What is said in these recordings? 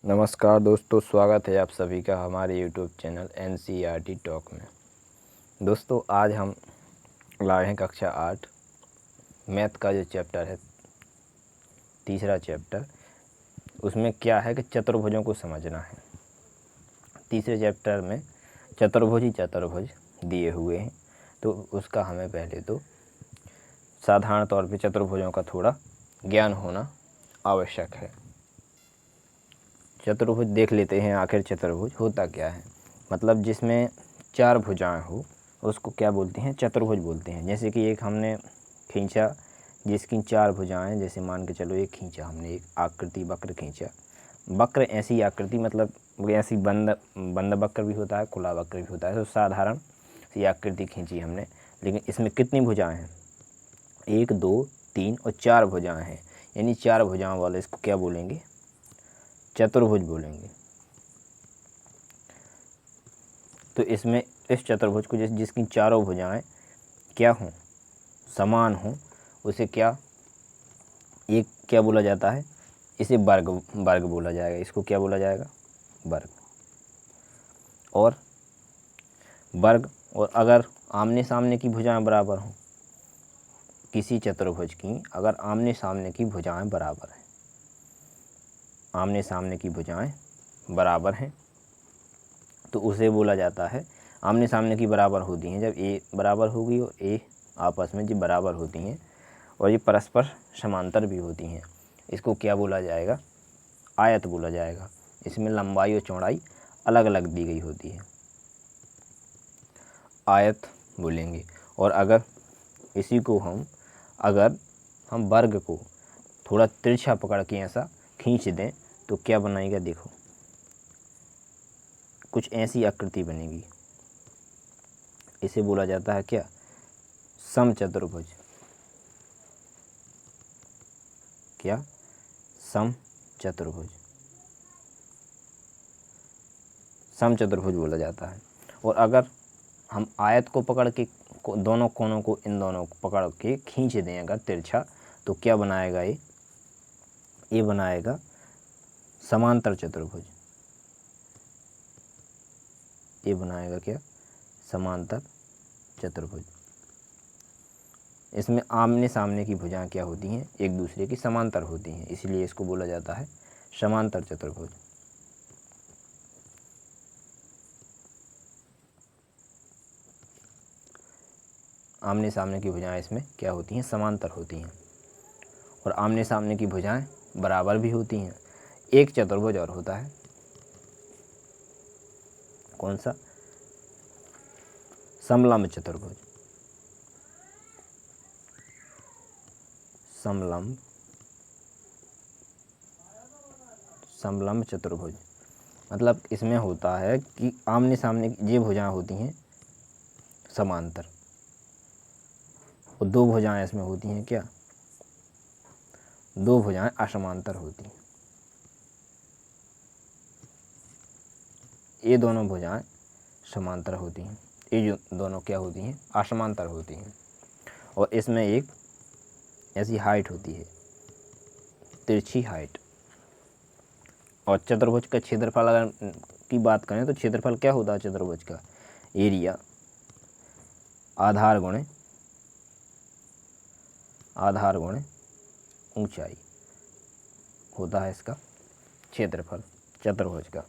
नमस्कार दोस्तों, स्वागत है आप सभी का हमारे यूट्यूब चैनल NCERT टॉक में। दोस्तों, आज हम लाए हैं कक्षा 8 मैथ का जो चैप्टर है, तीसरा चैप्टर। उसमें क्या है कि चतुर्भुजों को समझना है। तीसरे चैप्टर में चतुर्भुज ही चतुर्भुज दिए हुए हैं, तो उसका हमें पहले तो साधारण तौर पे चतुर्भुजों का थोड़ा ज्ञान होना आवश्यक है। चतुर्भुज देख लेते हैं, आखिर चतुर्भुज होता क्या है। मतलब जिसमें चार भुजाएं हो उसको क्या बोलते हैं, चतुर्भुज बोलते हैं। जैसे कि एक हमने खींचा जिसकी चार भुजाएं, जैसे मान के चलो एक खींचा हमने, एक आकृति वक्र खींचा। वक्र ऐसी आकृति, मतलब ऐसी बंद वक्र भी होता है, खुला वक्र भी होता है। तो साधारण सी आकृति खींची हमने, लेकिन इसमें कितनी भुजाएं हैं, 1 2 3 और 4 भुजाएं हैं। यानी चार भुजाओं वाले इसको क्या बोलेंगे, चतुर्भुज बोलेंगे। तो इसमें इस चतुर्भुज को जिसकी चारों भुजाएं क्या हों, समान हों, उसे क्या बोला जाता है, इसे वर्ग बोला जाएगा। इसको क्या बोला जाएगा, वर्ग। और अगर आमने सामने की भुजाएं बराबर हों, किसी चतुर्भुज की अगर आमने सामने की भुजाएं बराबर हैं, आमने सामने की भुजाएं बराबर हैं, तो उसे बोला जाता है, आमने सामने की बराबर होती हैं जब ए बराबर होगी और ए आपस में जब बराबर होती हैं और ये परस्पर समांतर भी होती हैं, इसको क्या बोला जाएगा, आयत बोला जाएगा। इसमें लंबाई और चौड़ाई अलग अलग दी गई होती है, आयत बोलेंगे। और अगर इसी को अगर हम वर्ग को थोड़ा तिरछा पकड़ के ऐसा खींच दें तो क्या बनाएगा, देखो कुछ ऐसी आकृति बनेगी। इसे बोला जाता है क्या, समचतुर्भुज। क्या, समचतुर्भुज, समचतुर्भुज बोला जाता है। और अगर हम आयत को पकड़ के दोनों कोनों को, इन दोनों को पकड़ के खींच दें अगर तिरछा, तो क्या बनाएगा, ये बनाएगा समांतर चतुर्भुज। ये बनाएगा क्या, समांतर चतुर्भुज। इसमें आमने सामने की भुजाएं क्या होती हैं, एक दूसरे की समांतर होती हैं, इसलिए इसको बोला जाता है समांतर चतुर्भुज। आमने सामने की भुजाएं इसमें क्या होती हैं, समांतर होती हैं। और आमने सामने की भुजाएं बराबर भी होती हैं। एक चतुर्भुज और होता है, कौन सा, समलंब चतुर्भुज। समलंब चतुर्भुज मतलब इसमें होता है कि आमने सामने ये भुजाएं होती हैं समांतर, और दो भुजाएं इसमें होती हैं क्या, दो भुजाएं असमांतर होती हैं। ये दोनों भुजाएं समांतर होती हैं, ये जो दोनों क्या होती हैं, असमांतर होती हैं। और इसमें एक ऐसी हाइट होती है, तिरछी हाइट। और चतुर्भुज का क्षेत्रफल अगर की बात करें तो क्षेत्रफल क्या होता है चतुर्भुज का, एरिया आधार गुणे ऊंचाई होता है इसका क्षेत्रफल चतुर्भुज का।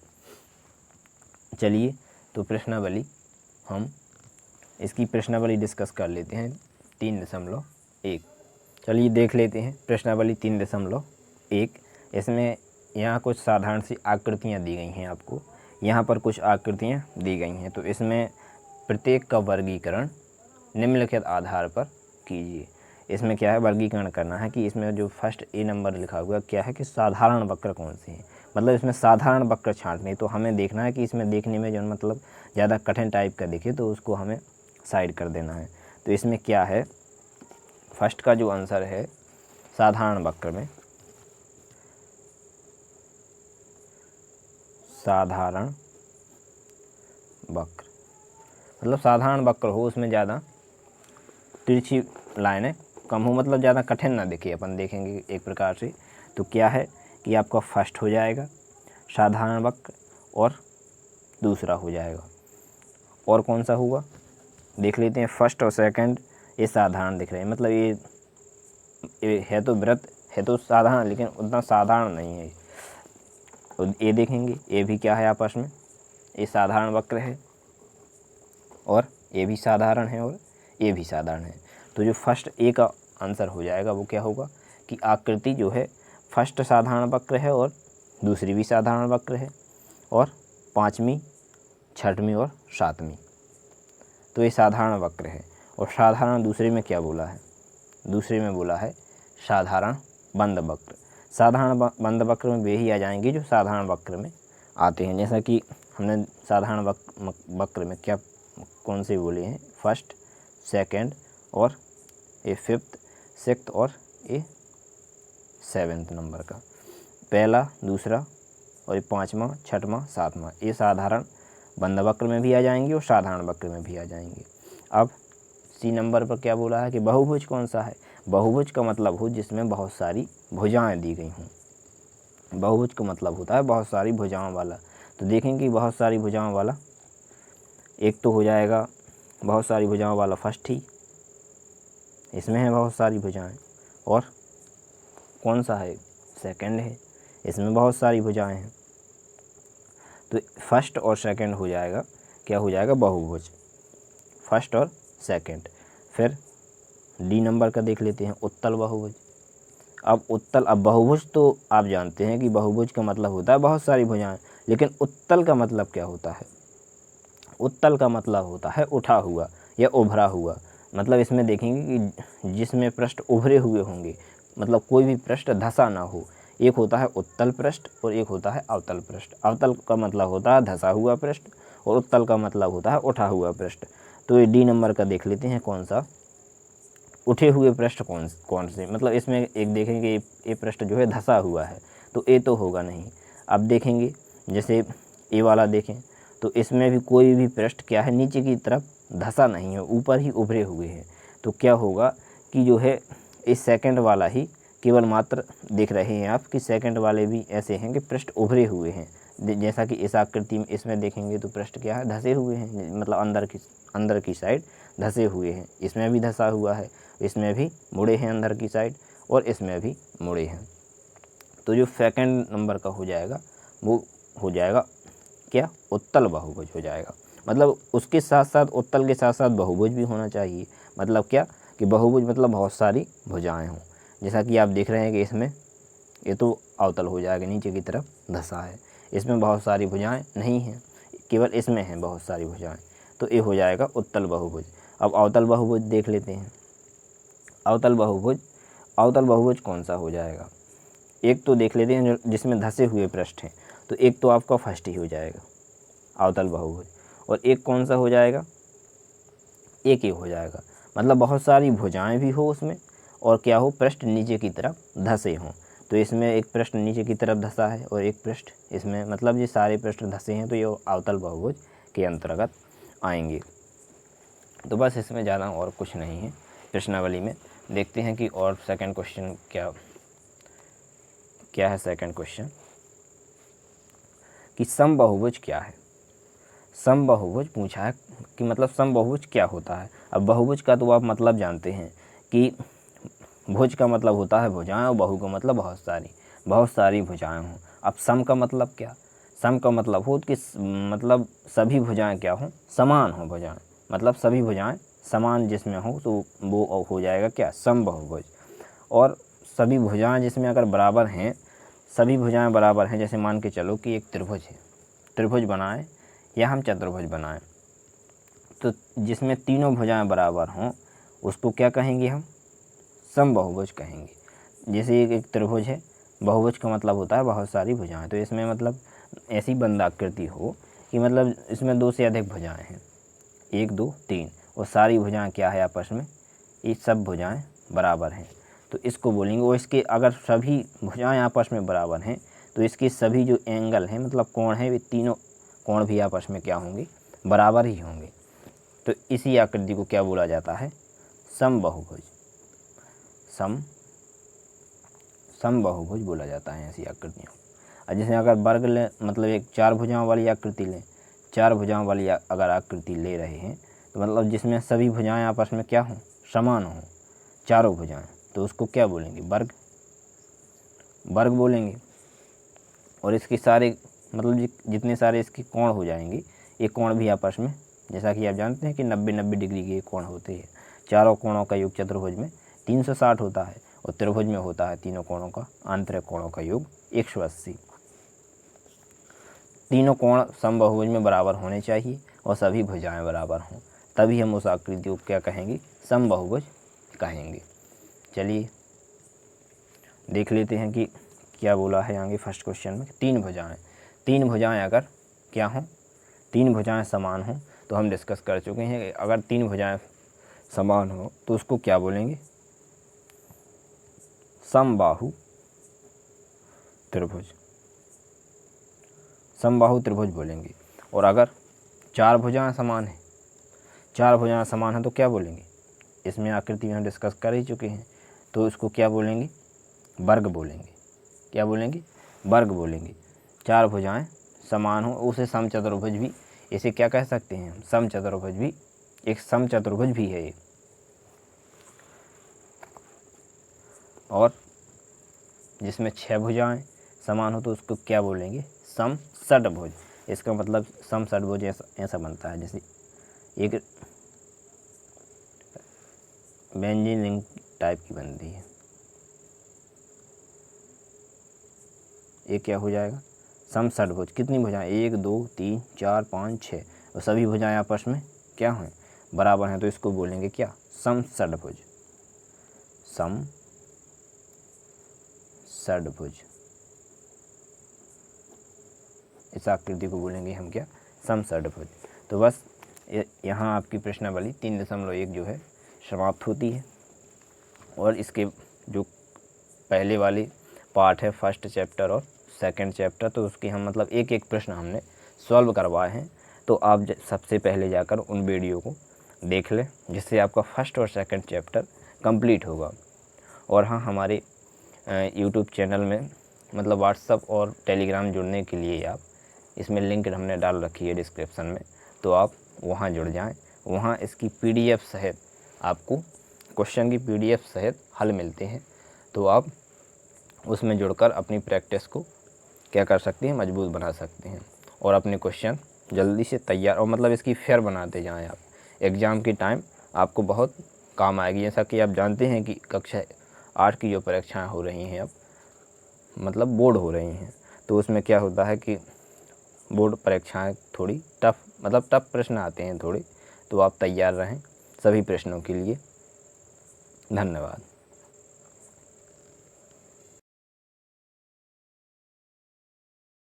चलिए तो प्रश्नावली, हम इसकी प्रश्नावली डिस्कस कर लेते हैं 3.1। चलिए देख लेते हैं प्रश्नावली 3.1। इसमें यहाँ कुछ साधारण सी आकृतियाँ दी गई हैं आपको, यहाँ पर कुछ आकृतियाँ दी गई हैं। तो इसमें प्रत्येक का वर्गीकरण निम्नलिखित आधार पर कीजिए। इसमें क्या है, वर्गीकरण करना है कि इसमें जो फर्स्ट ए नंबर लिखा हुआ क्या है कि साधारण वक्र कौन से हैं। मतलब इसमें साधारण वक्र छांटने, तो हमें देखना है कि इसमें देखने में जो मतलब ज़्यादा कठिन टाइप का दिखे तो उसको हमें साइड कर देना है। तो इसमें क्या है, फर्स्ट का जो आंसर है साधारण वक्र में, साधारण वक्र मतलब साधारण वक्र हो, उसमें ज़्यादा तिरछी लाइनें कम हो, मतलब ज़्यादा कठिन ना दिखे, अपन देखेंगे एक प्रकार से। तो क्या है कि आपका फर्स्ट हो जाएगा साधारण वक्र और दूसरा हो जाएगा। और कौन सा होगा देख लेते हैं। फर्स्ट और सेकंड ये साधारण दिख रहे हैं, मतलब ये है तो वृत्त, है तो साधारण, लेकिन उतना साधारण नहीं है। तो ये देखेंगे, ये भी क्या है आपस में, ये साधारण वक्र है और ये भी साधारण है और ये भी साधारण है। तो जो फर्स्ट ए का आंसर हो जाएगा वो क्या होगा कि आकृति जो है फर्स्ट साधारण वक्र है और दूसरी भी साधारण वक्र है, और पाँचवीं, छठवीं और सातवीं, तो ये साधारण वक्र है। और साधारण दूसरे में क्या बोला है, दूसरे में बोला है साधारण बंद वक्र। साधारण बंद वक्र में वे ही आ जाएंगे जो साधारण वक्र में आते हैं, जैसा कि हमने साधारण वक्र में क्या कौन से बोले हैं, फर्स्ट, सेकंड और ये फिफ्थ, सिक्स्थ और ये सेवेंथ नंबर का, पहला, दूसरा और ये पाँचवा, छठवां, सातवां, ये साधारण बंद वक्र में भी आ जाएंगे और साधारण वक्र में भी आ जाएंगे। अब सी नंबर पर क्या बोला है कि बहुभुज कौन सा है। बहुभुज का मतलब हो जिसमें बहुत सारी भुजाएं दी गई हों। बहुभुज का मतलब होता है बहुत सारी भुजाओं वाला। तो देखेंगे बहुत सारी भुजाओं वाला, एक तो हो जाएगा बहुत सारी भुजाओं वाला फर्स्ट ही, इसमें है बहुत सारी भुजाएं। और कौन सा है, सेकंड है, इसमें बहुत सारी भुजाएं हैं। तो फर्स्ट और सेकंड हो जाएगा, क्या हो जाएगा, बहुभुज, फर्स्ट और सेकंड। फिर डी नंबर का देख लेते हैं, उत्तल बहुभुज। अब बहुभुज तो आप जानते हैं कि बहुभुज का मतलब होता है बहुत सारी भुजाएं, लेकिन उत्तल का मतलब क्या होता है। उत्तल का मतलब होता है उठा हुआ या उभरा हुआ। मतलब इसमें देखेंगे कि जिसमें पृष्ठ उभरे हुए होंगे, मतलब कोई भी पृष्ठ धंसा ना हो। एक होता है उत्तल पृष्ठ और एक होता है अवतल पृष्ठ। अवतल का मतलब होता है धंसा हुआ पृष्ठ और उत्तल का मतलब होता है उठा हुआ पृष्ठ। तो ये डी नंबर का देख लेते हैं कौन सा, उठे हुए पृष्ठ कौन से, मतलब इसमें एक देखेंगे ये पृष्ठ जो है धंसा हुआ है, तो ये तो होगा नहीं। अब देखेंगे जैसे ये वाला देखें, तो इसमें भी कोई भी पृष्ठ क्या है, नीचे की तरफ धंसा नहीं है, ऊपर ही उभरे हुए हैं। तो क्या होगा कि जो है इस सेकंड वाला ही केवल मात्र देख रहे हैं आप कि सेकंड वाले भी ऐसे हैं कि पृष्ठ उभरे हुए हैं। जैसा कि इस आकृति में इसमें देखेंगे तो पृष्ठ क्या है, धंसे हुए हैं, मतलब अंदर की साइड धंसे हुए हैं। इसमें भी धंसा हुआ है, इसमें भी मुड़े हैं अंदर की साइड और इसमें भी मुड़े हैं। तो जो सेकंड नंबर का हो जाएगा वो हो जाएगा क्या, उत्तल बहुभुज हो जाएगा। मतलब उसके साथ साथ उत्तल के साथ साथ बहुभुज भी होना चाहिए। मतलब क्या कि बहुभुज मतलब बहुत सारी भुजाएं हों। जैसा कि आप देख रहे हैं कि इसमें ये तो अवतल हो जाएगा, नीचे की तरफ धंसा है, इसमें बहुत सारी भुजाएं नहीं हैं, केवल इसमें हैं बहुत सारी भुजाएं, तो ये हो जाएगा उत्तल बहुभुज। अब अवतल बहुभुज देख लेते हैं। अवतल बहुभुज कौन सा हो जाएगा, एक तो देख लेते हैं जिसमें धंसे हुए पृष्ठ हैं, तो एक तो आपका फर्स्ट ही हो जाएगा अवतल बहुभुज, और एक कौन सा हो जाएगा, एक ही हो जाएगा। मतलब बहुत सारी भुजाएं भी हो उसमें और क्या हो, पृष्ठ नीचे की तरफ धंसे हों। तो इसमें एक पृष्ठ नीचे की तरफ धंसा है और एक पृष्ठ इसमें, मतलब ये सारे पृष्ठ धंसे हैं, तो ये अवतल बहुभुज के अंतर्गत आएंगे। तो बस इसमें ज़्यादा और कुछ नहीं है प्रश्नावली में। देखते हैं कि और सेकंड क्वेश्चन क्या है। सेकंड क्वेश्चन कि समबाहुभुज क्या है। समबाहुभुज पूछा है कि मतलब समबाहुभुज क्या होता है। अब बहुभुज का तो आप मतलब जानते हैं कि भुज का मतलब होता है भुजाएं और बहु का मतलब बहुत सारी भुजाएं हों। अब सम का मतलब क्या, सम का मतलब हो कि मतलब सभी भुजाएं क्या हों, समान हों भुजाएं, मतलब सभी भुजाएं समान जिसमें हो तो वो हो जाएगा क्या, समबाहुभुज। और सभी भुजाएं जिसमें अगर बराबर हैं, सभी भुजाएं बराबर हैं, जैसे मान के चलो कि एक त्रिभुज है, त्रिभुज बनाएं या हम चतुर्भुज बनाएं, तो जिसमें तीनों भुजाएं बराबर हों उसको क्या कहेंगे, हम समबाहुभुज कहेंगे। जैसे एक त्रिभुज है, बहुभुज का मतलब होता है बहुत सारी भुजाएं, तो इसमें मतलब ऐसी बंदाकृति हो कि मतलब इसमें दो से अधिक भुजाएं हैं, एक, दो, तीन, और सारी भुजाएं क्या है आपस में, ये सब भुजाएं बराबर हैं, तो इसको बोलेंगे। और इसके अगर सभी भुजाएं आपस में बराबर हैं तो इसके सभी जो एंगल हैं, मतलब कोण हैं, वे तीनों कोण भी आपस में क्या होंगे, बराबर ही होंगे। तो इसी आकृति को क्या बोला जाता है, समबाहुभुज। समबाहुभुज बोला जाता है ऐसी आकृतियों। और जैसे अगर वर्ग लें, मतलब एक 4 भुजाओं वाली आकृति लें, 4 भुजाओं वाली अगर आकृति ले रहे हैं तो मतलब जिसमें सभी भुजाएं आपस में क्या हों, समान हों, चारों भुजाएं, तो उसको क्या बोलेंगे, वर्ग, वर्ग बोलेंगे। और इसके सारे मतलब जितने सारे इसके कोण हो जाएंगे, ये कोण भी आपस में, जैसा कि आप जानते हैं कि 90-90 डिग्री के कोण होते हैं। चारों कोणों का योग चतुर्भुज में 360 होता है और त्रिभुज में होता है तीनों कोणों का, आंतरिक कोणों का योग 180। तीनों कोण समबाहुभुज में बराबर होने चाहिए और सभी भुजाएं बराबर हों, तभी हम उस आकृति को क्या कहेंगे, समबाहुभुज कहेंगे। चलिए देख लेते हैं कि क्या बोला है आगे फर्स्ट क्वेश्चन में। 3 भुजाएं, 3 भुजाएं अगर क्या हों, 3 भुजाएं समान हों, तो हम डिस्कस कर चुके हैं कि अगर 3 भुजाएं समान हो तो उसको क्या बोलेंगे, समबाहु त्रिभुज, समबाहु त्रिभुज बोलेंगे। और अगर 4 भुजाएं समान हैं, 4 भुजाएं समान हैं तो क्या बोलेंगे, इसमें आकृति में हम डिस्कस कर ही चुके हैं, तो इसको क्या बोलेंगे, वर्ग बोलेंगे। क्या बोलेंगे, वर्ग बोलेंगे। 4 भुजाएं समान हो उसे समचतुर्भुज भी, इसे क्या कह सकते हैं हम, समचतुर्भुज भी, एक समचतुर्भुज भी है ये। और जिसमें 6 भुजाएं समान हो तो उसको क्या बोलेंगे, समषट्भुज। इसका मतलब समषट्भुज ऐसा बनता है जैसे एक व्यंजन लिंग टाइप की बनती है। ये क्या हो जाएगा, समषट्भुज। कितनी भुजाएं, 1 2 3 4 5 6, और सभी भुजाएं आपस में क्या हैं, बराबर हैं, तो इसको बोलेंगे क्या, समषट्भुज, समषट्भुज। इस आकृति को बोलेंगे हम क्या, समषट्भुज। तो बस यहाँ आपकी प्रश्नावली 3.1 जो है समाप्त होती है। और इसके जो पहले वाली पार्ट है, फर्स्ट चैप्टर और सेकंड चैप्टर, तो उसके हम मतलब एक एक प्रश्न हमने सॉल्व करवाए हैं। तो आप सबसे पहले जाकर उन वीडियो को देख लें, जिससे आपका फर्स्ट और सेकंड चैप्टर कंप्लीट होगा। और हाँ, हमारे यूट्यूब चैनल में मतलब व्हाट्सअप और टेलीग्राम जुड़ने के लिए आप, इसमें लिंक हमने डाल रखी है डिस्क्रिप्शन में, तो आप वहाँ जुड़ जाएं। वहाँ इसकी PDF सहित आपको क्वेश्चन की PDF सहित हल मिलते हैं, तो आप उसमें जुड़कर अपनी प्रैक्टिस को क्या कर सकते हैं, मजबूत बना सकते हैं और अपने क्वेश्चन जल्दी से तैयार, और मतलब इसकी फेयर बनाते जाएं आप। एग्ज़ाम के टाइम आपको बहुत काम आएगी। जैसा कि आप जानते हैं कि कक्षा 8 की जो परीक्षाएँ हो रही हैं अब, मतलब बोर्ड हो रही हैं, तो उसमें क्या होता है कि बोर्ड परीक्षाएं थोड़ी टफ, मतलब टफ प्रश्न आते हैं थोड़े, तो आप तैयार रहें सभी प्रश्नों के लिए। धन्यवाद।